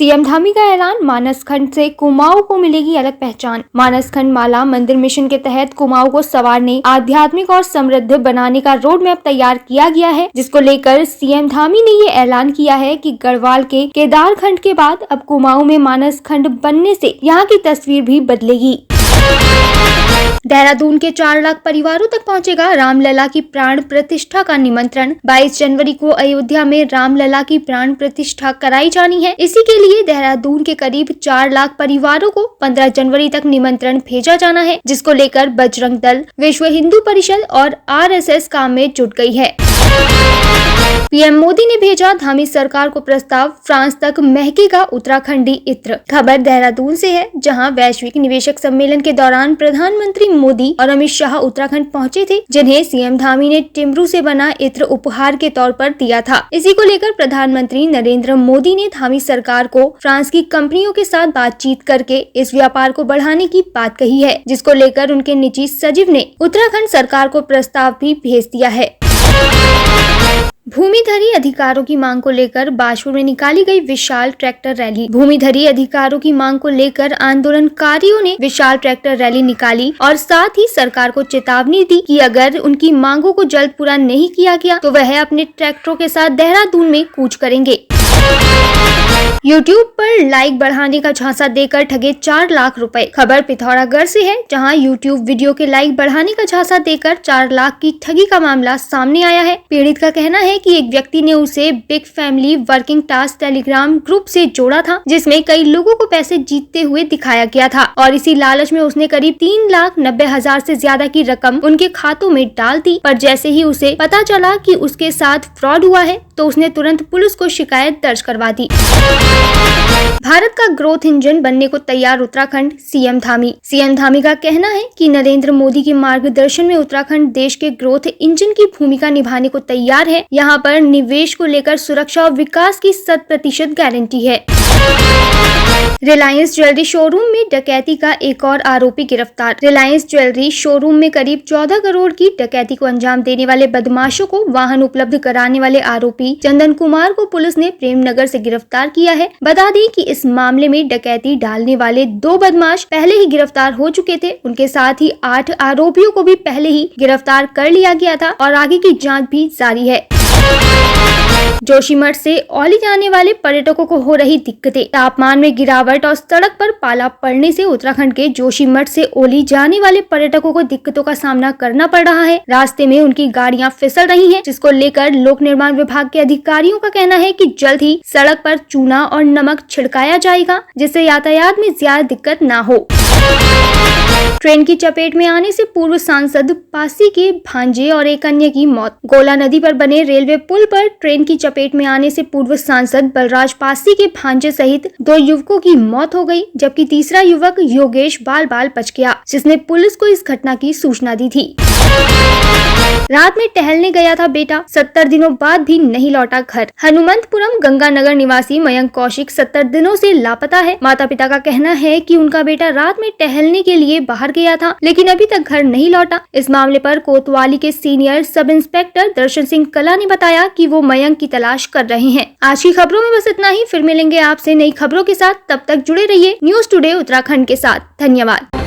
CM Dhami का ऐलान, मानस खंड से कुमाऊं को मिलेगी अलग पहचान। मानस खंड माला मंदिर मिशन के तहत कुमाऊं को संवारने, आध्यात्मिक और समृद्ध बनाने का रोड मैप तैयार किया गया है, जिसको लेकर सीएम धामी ने ये ऐलान किया है कि गढ़वाल के केदार खंड के बाद अब कुमाऊं में मानस खंड बनने से यहाँ की तस्वीर भी बदलेगी। देहरादून के 4 लाख परिवारों तक पहुंचेगा रामलला की प्राण प्रतिष्ठा का निमंत्रण। 22 जनवरी को अयोध्या में रामलला की प्राण प्रतिष्ठा कराई जानी है। इसी के लिए देहरादून के करीब 4 लाख परिवारों को 15 जनवरी तक निमंत्रण भेजा जाना है, जिसको लेकर बजरंग दल, विश्व हिंदू परिषद और आरएसएस काम में जुट गई है। पीएम मोदी ने भेजा धामी सरकार को प्रस्ताव, फ्रांस तक महकेगा उत्तराखंडी इत्र। खबर देहरादून से है, जहां वैश्विक निवेशक सम्मेलन के दौरान प्रधानमंत्री मोदी और अमित शाह उत्तराखंड पहुंचे थे, जिन्हें सीएम धामी ने टिम्बरू से बना इत्र उपहार के तौर पर दिया था। इसी को लेकर प्रधानमंत्री नरेंद्र मोदी ने धामी सरकार को फ्रांस की कंपनियों के साथ बातचीत करके इस व्यापार को बढ़ाने की बात कही है, जिसको लेकर उनके निजी सचिव ने उत्तराखंड सरकार को प्रस्ताव भी भेज दिया है। भूमिधरी अधिकारों की मांग को लेकर बाजपुर में निकाली गई विशाल ट्रैक्टर रैली। भूमिधरी अधिकारों की मांग को लेकर आंदोलनकारियों ने विशाल ट्रैक्टर रैली निकाली और साथ ही सरकार को चेतावनी दी कि अगर उनकी मांगों को जल्द पूरा नहीं किया गया तो वह अपने ट्रैक्टरों के साथ देहरादून में कूच करेंगे। YouTube पर लाइक बढ़ाने का झांसा देकर ठगे 4 लाख रुपए। खबर पिथौरागढ़ से है, जहां YouTube वीडियो के लाइक बढ़ाने का झांसा देकर 4 लाख की ठगी का मामला सामने आया है। पीड़ित का कहना है कि एक व्यक्ति ने उसे big family working task Telegram group से जोड़ा था, जिसमें कई लोगों को पैसे जीतते हुए दिखाया गया था और इसी लालच में उसने करीब 3,90,000 से ज्यादा की रकम उनके खातों में डाल दी। पर जैसे ही उसे पता चला कि उसके साथ फ्रॉड हुआ है, तो उसने तुरंत पुलिस को शिकायत दर्ज करवा दी। भारत का ग्रोथ इंजन बनने को तैयार उत्तराखंड, सीएम धामी का कहना है कि नरेंद्र मोदी के मार्गदर्शन में उत्तराखंड देश के ग्रोथ इंजन की भूमिका निभाने को तैयार है। यहाँ पर निवेश को लेकर सुरक्षा और विकास की 100% गारंटी है। रिलायंस ज्वेलरी शोरूम में डकैती का एक और आरोपी गिरफ्तार। रिलायंस ज्वेलरी शोरूम में करीब 14 करोड़ की डकैती को अंजाम देने वाले बदमाशों को वाहन उपलब्ध कराने वाले आरोपी चंदन कुमार को पुलिस ने प्रेमनगर से गिरफ्तार किया है। बता दें कि इस मामले में डकैती डालने वाले 2 बदमाश पहले ही गिरफ्तार हो चुके थे। उनके साथ ही 8 आरोपियों को भी पहले ही गिरफ्तार कर लिया गया था और आगे की जाँच भी जारी है। जोशीमठ से औली जाने वाले पर्यटकों को हो रही दिक्कतें। तापमान में गिरावट और सड़क पर पाला पड़ने से उत्तराखंड के जोशीमठ से औली जाने वाले पर्यटकों को दिक्कतों का सामना करना पड़ रहा है। रास्ते में उनकी गाड़ियां फिसल रही हैं, जिसको लेकर लोक निर्माण विभाग के अधिकारियों का कहना है कि जल्द ही सड़क पर चूना और नमक छिड़काया जाएगा, जिससे यातायात में ज्यादा दिक्कत न हो। ट्रेन की चपेट में आने से पूर्व सांसद पासी के भांजे और एक अन्य की मौत। गोला नदी पर बने रेलवे पुल पर ट्रेन की चपेट में आने से पूर्व सांसद बलराज पासी के भांजे सहित 2 युवकों की मौत हो गई, जबकि तीसरा युवक योगेश बाल बच गया, जिसने पुलिस को इस घटना की सूचना दी थी। रात में टहलने गया था बेटा, 70 दिनों बाद भी नहीं लौटा घर। हनुमंतपुरम गंगानगर निवासी मयंक कौशिक 70 दिनों से लापता है। माता पिता का कहना है कि उनका बेटा रात में टहलने के लिए बाहर गया था, लेकिन अभी तक घर नहीं लौटा। इस मामले पर कोतवाली के सीनियर सब इंस्पेक्टर दर्शन सिंह कला ने बताया कि वो मयंक की तलाश कर रहे हैं। आज की खबरों में बस इतना ही। फिर मिलेंगे आपसे नई खबरों के साथ, तब तक जुड़े रहिए न्यूज़ टुडे उत्तराखंड के साथ। धन्यवाद।